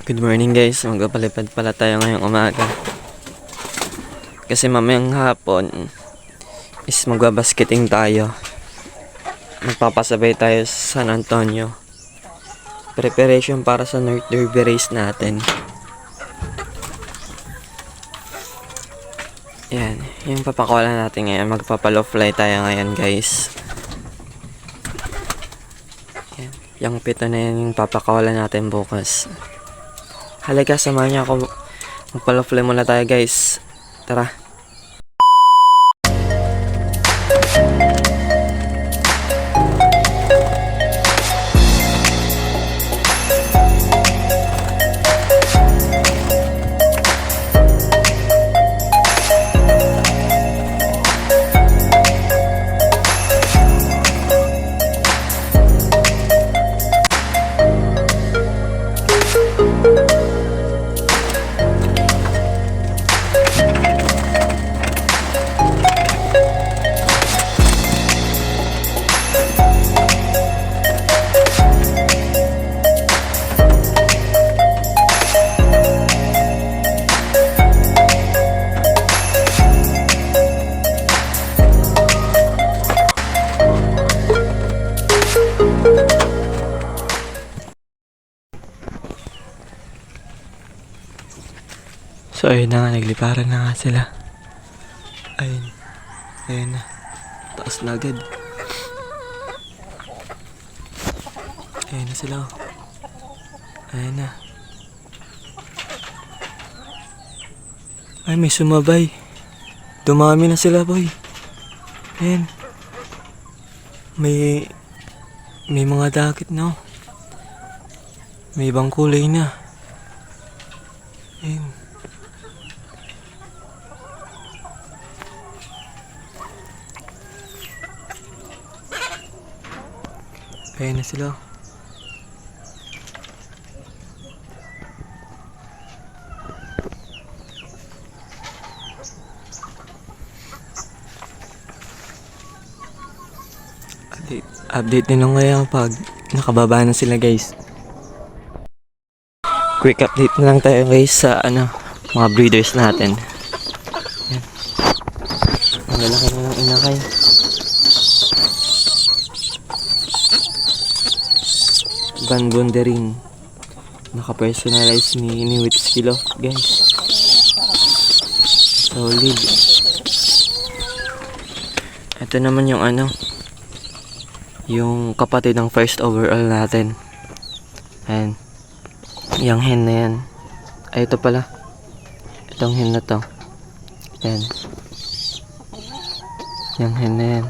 Good morning guys, magpapalipad pala tayo ngayong umaga. Kasi mamayang hapon is magbabasketing tayo. Magpapasabay tayo sa San Antonio. Preparation para sa North Derby race natin. Yan, yung papakawalan natin ngayon. Magpapalow fly tayo ngayon guys. Yan, yung pito na yan yung papakawalan natin bukas. Halika, samahan niyo ako. Magpalow fly muna tayo guys. Tara. So ayun na nga, nagliparan na nga sila. Ayun na. Taas na agad. Ayun na sila. Ayun na. Ay, may sumabay. Dumami na sila, boy. Ayun. May mga dakit na. May ibang kulay na. Ayun. Ayun na sila. Update din lang ngayon pag nakababa na sila guys. Quick update na lang tayo guys sa mga breeders natin. Yan. Ang lalaki na ng inakay. Van Bondering. Naka-personalize ni Whitskilo guys. Solid. Ito naman yung yung kapatid ng first overall natin. Ayan. Yung hen na yan. Ay, ito pala. Itong hen na to. Ayan. Yung hen na yan.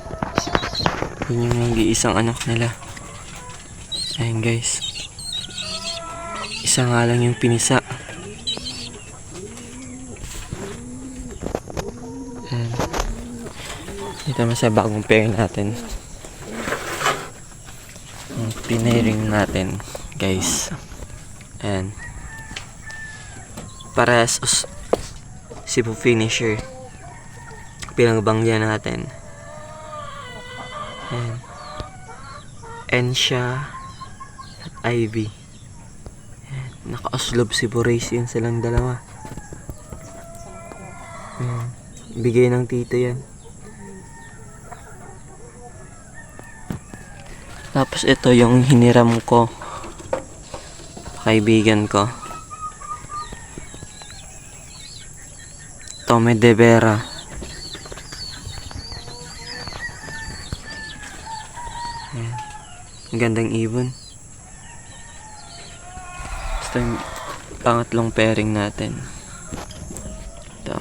Yun yung nag-iisang anak nila. Ayan guys. Isa nga lang yung pinisa. Ayan. Dito naman sa bagong pair natin. Yung pinairing natin guys. Ayan. Parehas Cebu finisher. Pinagbangga natin. Ayan. Ensha at Ivy. Ayan. Naka-oslob Cebu race yun silang dalawa. Ayan. Bigay ng tito yan. Tapos ito yung hiniram ko. Kaibigan ko. Tome de Vera. Ayan. Ang gandang ibon. Basta yung pangatlong pairing natin. Ito.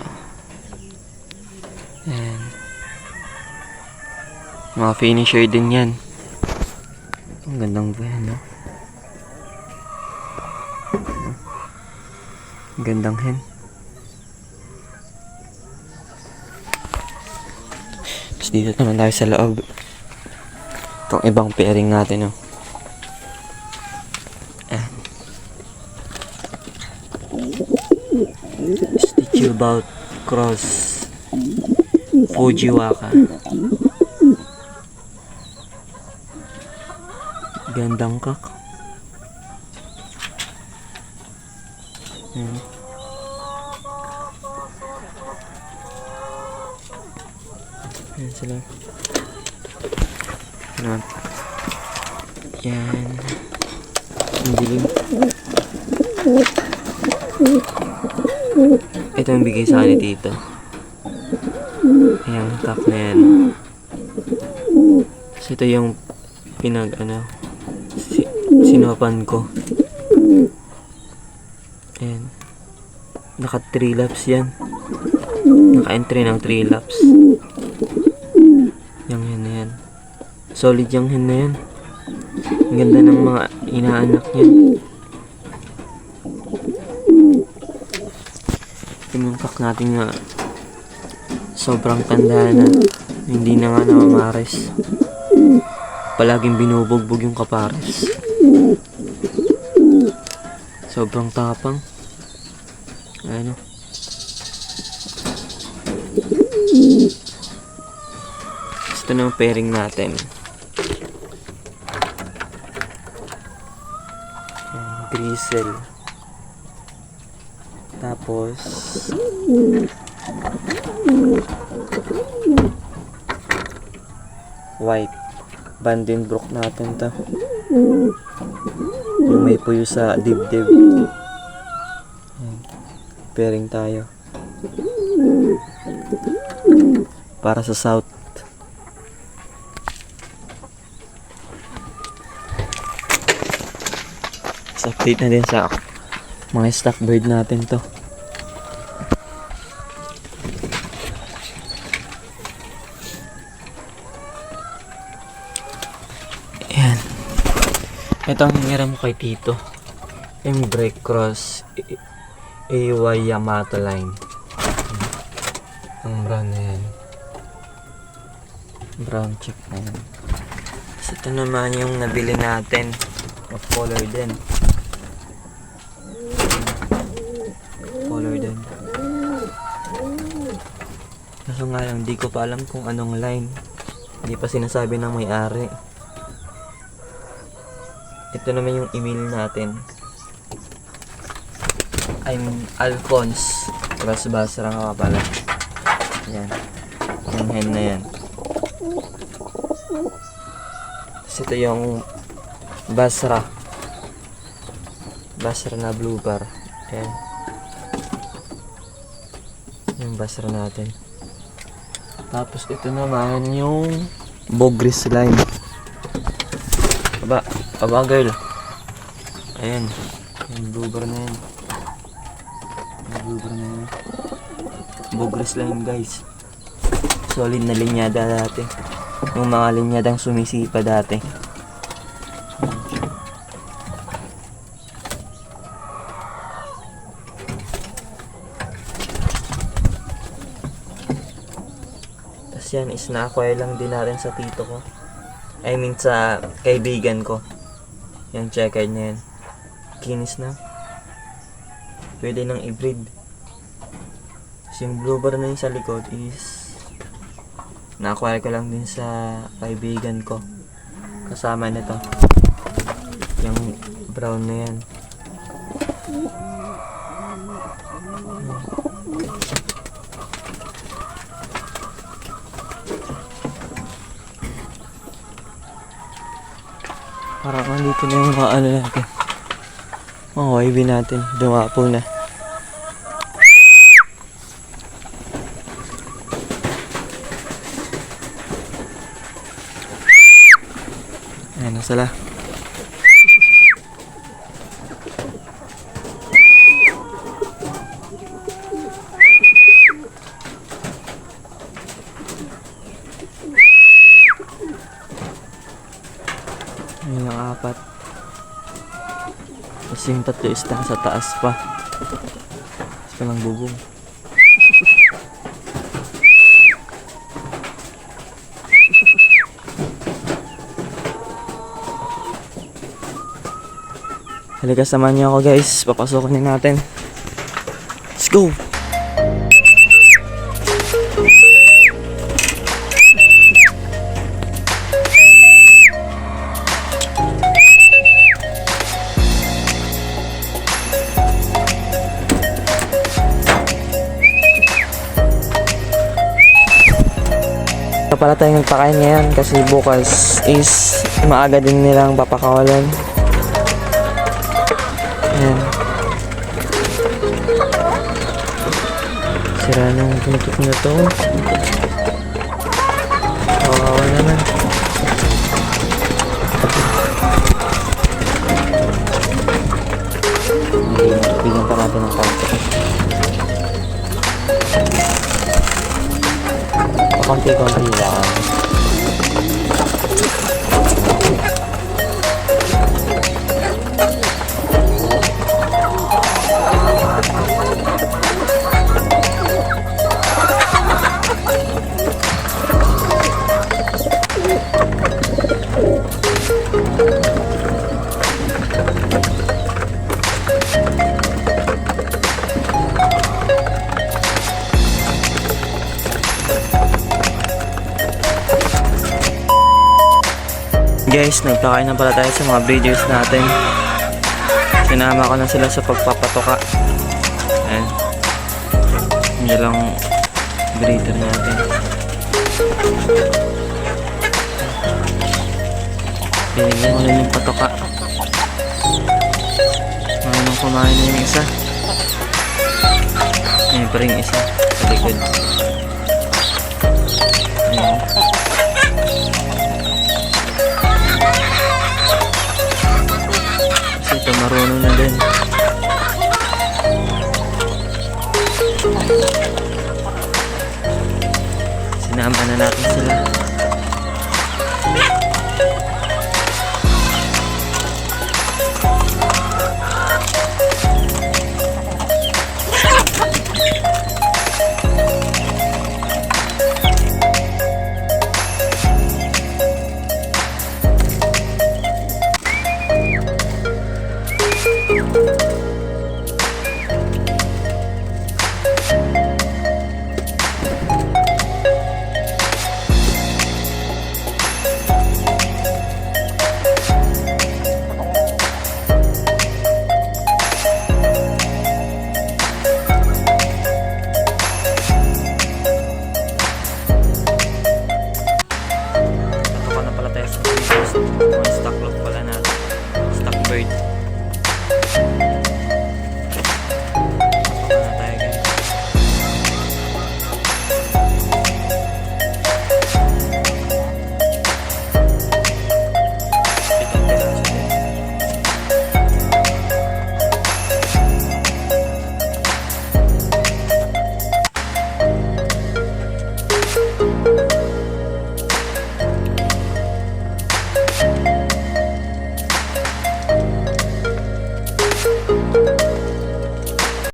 Ayan. Mga finisher din yan. Ang gandang buhay, no? Ang gandang hen. Tapos dito naman tayo sa loob. Itong ibang pairing natin, no? Stitchbout Cross Fujiwaka. Gandang kak. Ano? Yan. Ang dilim. Ito yung bigay sa akin ni Tito. Ayan, cup na yan. So ito yung sinopan ko. Ayan. Naka 3 laps yan. Naka-entry ng 3 laps. Yung hen na yan. Solid yung hen na yan. Ang ganda ng mga inaanak niya. Yung kak natin nga sobrang tanda na. Hindi na nga namamares. Palaging binubugbog yung kapares. Sobrang tapang. Ano? Ito na yung pairing natin. Grisel. Tapos white. Vandenbroek natin to. Yung may puyo sa dibdib. Pairing tayo. Para sa south. Update na din sa mga stock bird natin to. Ayan. Ito ang hiniram ko kay Tito. Yung brake cross AY Yamato line. Ang brown na yan. Brown check na yan. So ito naman yung nabili natin. Of color din. Color din. Kaso nga lang, di ko pa alam kung anong line. Hindi pa sinasabi ng may-ari. Ito naman yung email natin. I'm Alphonse. Basra nga pala. Yan. Yung hen na yan. Tapos ito yung Basra na blue bar. Ayan. Yung Basra natin. Tapos ito naman yung Bogris line. Aba girl. Ayan. Yung blue bar na yan. Yung blue bar na yan. Bogris line guys. Solid na linyada dati. Yung mga linyadang sumisipa dati. Yan is na-acquire lang din natin sa tito ko. I mean sa kaibigan ko. Yan, checkered na yan. Kinis na. Pwede nang i-breed. Kasi yung blue bar na yun sa likod is na-acquire ko lang din sa kaibigan ko. Kasama nito. Yung brown na yan. Parang nandito na yung mga ano natin. Mga YB natin. Dumapo na. Ayan na sila. Ayan ang apat. Tapos yung tatlo is sa taas pa. Tapos pa lang bubong. Halika, samahan niyo ako guys. Papasokin din natin. Let's go! pala tayo nagpakain ngayon kasi bukas is maaga din nilang papakawalan. Ayan. Sira ng tutok na to. Kawawa naman. Bigyan pa natin ng konti. Konti-konti lang. Guys, nagpakain na pala tayo sa mga breeders natin. Sinama ko na sila sa pagpapatoka. Ayan. Hindi lang breeder natin. Pinigyan ko na yung patoka. Ngayon kumain na yung isa. Ngayon pa rin isa sa likod. Ayan. Ito marunong na din. Sinama na natin sila. Stock lock pala natin. Stock bird.